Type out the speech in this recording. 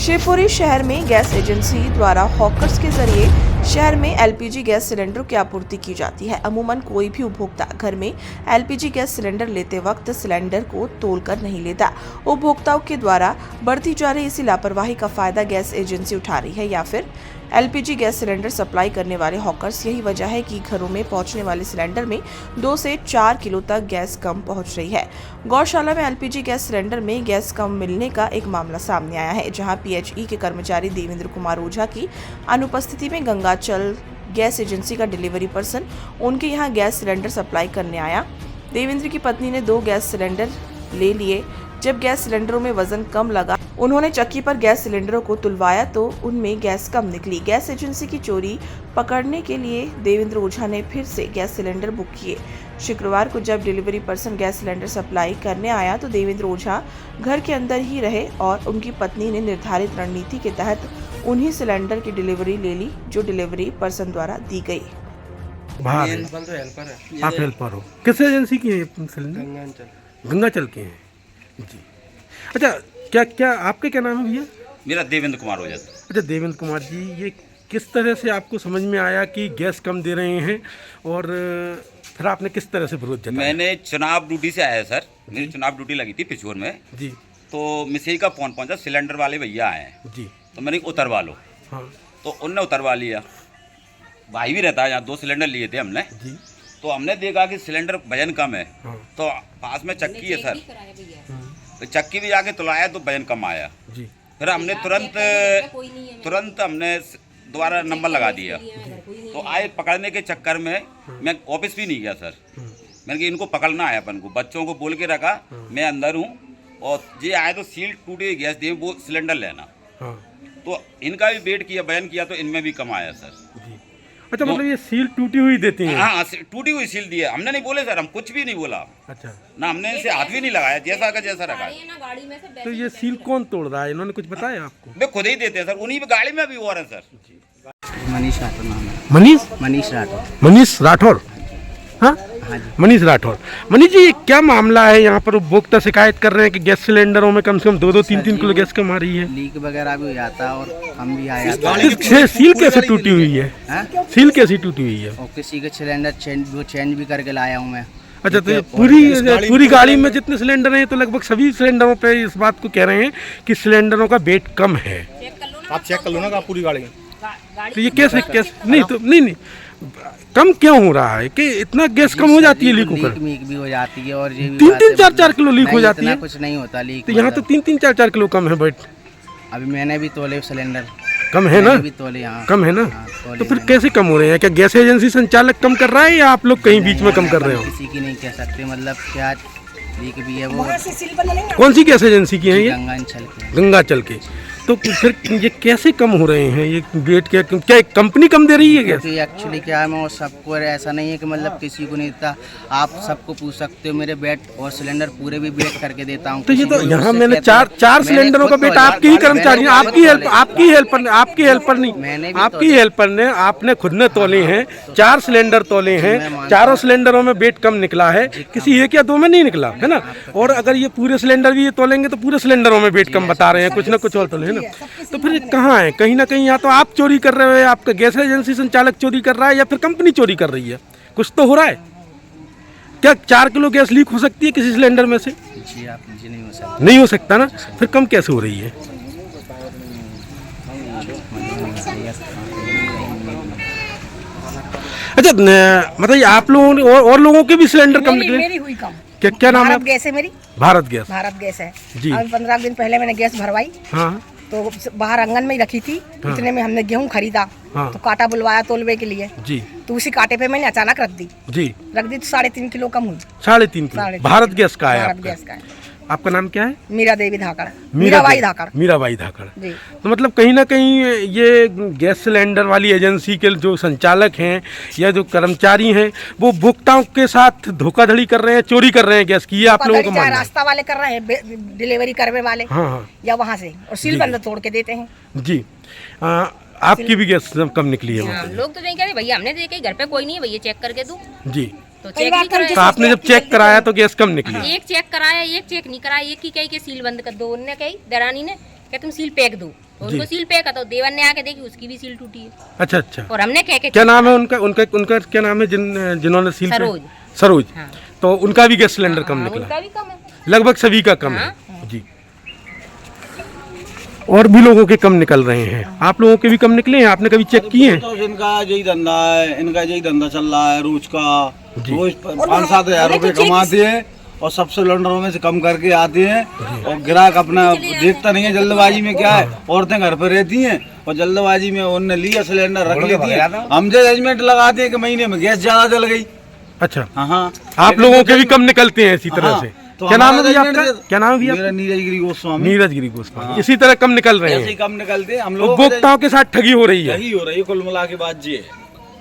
शिवपुरी शहर में gas agency द्वारा हॉकर्स के जरिए शहर में एलपीजी गैस सिलेंडर की आपूर्ति की जाती है। अमूमन कोई भी उपभोक्ता घर में एलपीजी गैस सिलेंडर लेते वक्त सिलेंडर को तोलकर नहीं लेता। उपभोक्ताओं के द्वारा बढ़ती जा रही इसी लापरवाही का फायदा गैस एजेंसी उठा रही है या फिर एलपीजी गैस सिलेंडर सप्लाई करने वाले हॉकर्स। यही वजह है कि घरों में पहुंचने वाले सिलेंडर में 2 से 4 किलो तक गैस कम पहुंच रही है। गौशाला में एलपीजी गैस सिलेंडर में गैस कम मिलने का एक मामला सामने आया है, जहां पीएचई के कर्मचारी देवेंद्र कुमार ओझा की अनुपस्थिति में गंगाचल गैस एजेंसी का डिलीवरी पर्सन उनके यहां गैस सिलेंडर सप्लाई करने आया। देवेंद्र की पत्नी ने 2 गैस सिलेंडर ले लिए। जब गैस सिलेंडरों में वजन कम लगा, उन्होंने चक्की पर गैस सिलेंडरों को तुलवाया तो उनमें गैस कम निकली। गैस एजेंसी की चोरी पकड़ने के लिए देवेंद्र ओझा ने फिर से गैस सिलेंडर बुक किए। शुक्रवार को जब delivery person gas cylinder supply करने आया तो देवेंद्र ओझा घर के अंदर ही रहे और उनकी पत्नी ने निर्धारित रणनीति के तहत उन्हीं सिलेंडर की डिलीवरी ले ली जो डिलीवरी पर्सन द्वारा दी गई। आप हेल्पर हो, किस एजेंसी की है सिलेंडर? गंगाचल के हैं जी। अच्छा, क्या आपका क्या नाम है भैया? मेरा देवेंद्र कुमार हो जाता। अच्छा देवेंद्र कुमार जी, ये किस तरह से आपको समझ में आया कि गैस कम दे रहे हैं और फिर आपने किस तरह से विरोध जताया? मैंने चुनाव ड्यूटी से आया सर, मेरी चुनाव ड्यूटी लगी थी पिछोर में जी। तो मिसेज का फोन पहुंचा, सिलेंडर वाले भैया आए हैं जी। तो मैंने उतरवा लो। हाँ। तो उनने उतरवा लिया। भाई भी रहता है यहाँ, 2 सिलेंडर लिए थे हमने जी। तो हमने देखा कि सिलेंडर वजन कम है। हाँ। तो पास में चक्की है सर, तो चक्की भी जाके तुलाया तो वजन कम आया जी। फिर हमने तुरंत हमने दोबारा नंबर लगा दिया। तो आए पकड़ने के चक्कर में मैं ऑफिस भी नहीं गया सर। मैंने कि इनको पकड़ना है अपन को, बच्चों को बोल के रखा मैं अंदर हूँ और ये आए तो सील टूटी गैस दिए वो सिलेंडर लेना। तो इनका भी वेट किया, बयान किया तो इनमें भी कम आया सर। अच्छा, मतलब ये सील टूटी हुई देती है? हाँ, टूटी हुई सील दी है। हमने नहीं बोले सर, हम कुछ भी नहीं बोला। अच्छा। ना हमने इसे हाथ भी नहीं लगाया, जैसा का जैसा रखा है। तो ये सील कौन तोड़ रहा है? इन्होंने कुछ बताया आपको? वे खुद ही देते हैं सर, उन्हीं गाड़ी में भी और है सर। मनीष राठौर नाम है। मनीष राठौर। हाँ, मनीष राठौर। मनीष जी, क्या मामला है? यहाँ पर उपभोक्ता शिकायत कर रहे हैं कि गैस सिलेंडरों में कम से कम 2-2, 3-3 किलो गैस कम आ रही है। लीक वगैरह भी हो जाता है और हम भी आ जाते हैं। सील कैसे टूटी हुई है? सील कैसी टूटी हुई है? और किसी के सिलेंडर चेंज भी करके लाया हूँ मैं। अच्छा, तो पूरी गाड़ी में जितने सिलेंडर हैं तो लगभग सभी सिलेंडरों पे इस बात को कह रहे हैं कि सिलेंडरों का वेट कम है। आप चेक कर लो ना पूरी गाड़ी। तो ये कैसे नहीं कम क्यों हो रहा है कि इतना गैस कम हो जाती है? लीक भी हो जाती है और 3-3, 4-4 किलो लीक हो जाती है। कुछ नहीं होता लीक। तो यहाँ तो 3-3, 4-4 किलो कम है वेट। अभी मैंने भी तोले सिलेंडर कम है ना? कम है ना? तो फिर कैसे कम हो रहे हैं? क्या गैस एजेंसी संचालक कम कर रहा है या आप लोग कहीं बीच में कम कर रहे हो? किसी की नहीं कह सकते, मतलब क्या लीक भी है वो। कौन सी गैस एजेंसी की है ये? गंगाचल के। तो फिर ये कैसे कम हो रहे हैं? ये वेट क्या कंपनी कम दे रही है गैस? एक्चुअली क्या है, मैं सबको ऐसा नहीं है कि मतलब किसी को नहीं देता। आप सबको पूछ सकते हो, मेरे बेड और सिलेंडर पूरे भी वेट करके देता हूँ। तो ये तो यहाँ मैंने चार सिलेंडरों का वेट आपके ही कर्मचारी, आपकी हेल्पर ने आपने खुद ने तोले हैं। 4 सिलेंडर तोले हैं, चारों सिलेंडरों में वेट कम निकला है, किसी 1 या 2 में नहीं निकला है ना। और अगर ये पूरे सिलेंडर भी ये तोलेंगे तो पूरे सिलेंडरों में वेट कम बता रहे हैं, कुछ ना कुछ और तोले है ना। तो फिर कहाँ है? कहीं ना कहीं या तो आप चोरी कर रहे हो, आपका गैस एजेंसी संचालक चोरी कर रहा है या फिर कंपनी चोरी कर रही है। कुछ तो हो रहा है। क्या 4 किलो गैस लीक हो सकती है किसी सिलेंडर में से? जी आप जी नहीं हो सकता ना। फिर कम कैसे हो रही है? अच्छा, मतलब आप लोगों और लोगों के भी सिलेंडर कम निकले? मेरी हुई कम। क्या नाम है? भारत गैस है मेरी। भारत गैस है जी। अभी 15 दिन पहले मैंने गैस भरवाई। हाँ। तो बाहर आंगन में ही रखी थी। हाँ। इतने में हमने गेहूं खरीदा। हाँ। तो कांटा बुलवाया तोलवे के लिए जी। तो उसी कांटे पे मैंने अचानक रख दी जी। तो 3.5 किलो कम हुई। 3.5 किलो भारत गैस का है। भारत गैस का है। आपका नाम क्या है? मीराबाई धाकड़। मीराबाई धाकड़ जी। तो मतलब कहीं ना कहीं ये गैस सिलेंडर वाली एजेंसी के जो संचालक हैं या जो कर्मचारी हैं वो उपभोक्ताओं के साथ धोखाधड़ी कर रहे हैं, चोरी कर रहे हैं गैस की। ये आप लोगों को मानना है? रास्ता वाले कर रहे हैं, डिलीवरी करने वाले। हाँ। या वहाँ से और सील बंद तोड़ के देते हैं जी। आपकी भी गैस कम निकली है? लोग तो नहीं कह रहे भैया, हमने देखे घर पे कोई नहीं है भैया, चेक करके दूं जी। तो चेक नहीं कराया। तो आपने जब चेक कराया तो गैस कम निकली? एक चेक कराया, एक चेक नहीं कराया। एक ही कही के सील बंद कर दो। उन्होंने कही दरानी ने कि तुम सील पैक दो, उनको सील पे का तो देवन ने आके देखी उसकी भी सील टूटी है। अच्छा अच्छा, और हमने कह के क्या नाम है उनका उनका उनका क्या नाम है जिन्होंने सील पे- सरोज। सरोज। हाँ। तो उनका भी गैस सिलेंडर कम हाँ, निकला, उनका भी कम है। लगभग सभी का कम हाँ। है जी। और भी लोगों के कम निकल रहे हैं, आप लोगों के भी कम निकले हैं? आपने कभी चेक किए हैं? तो इनका यही धंधा है, इनका यही धंधा चल रहा है रोज का। रोज 5-7 हज़ार रुपये कमाते हैं और सब सिलेंडरों में से कम करके आते हैं और ग्राहक अपना देखता नहीं है। जल्दबाजी में क्या है, औरतें घर पर रहती हैं और जल्दबाजी में उन्होंने लिया सिलेंडर रख लेती है। हम जजमेंट लगाते हैं कि महीने में गैस ज्यादा जल गई। अच्छा, हाँ, आप लोगों के भी कम निकलते हैं इसी तरह से। तो क्या नाम है भैया हमारा आपका? क्या नाम है भैया? मेरा नीरज गिरी गोस्वामी। नीरज गिरी गोस्वामी। इसी तरह कम निकल रहे ऐसे ही हैं, कम निकलते हैं हम लोग। उपभोक्ताओं के साथ ठगी हो रही है। यही हो रही है, कुल मिला के बात ये है।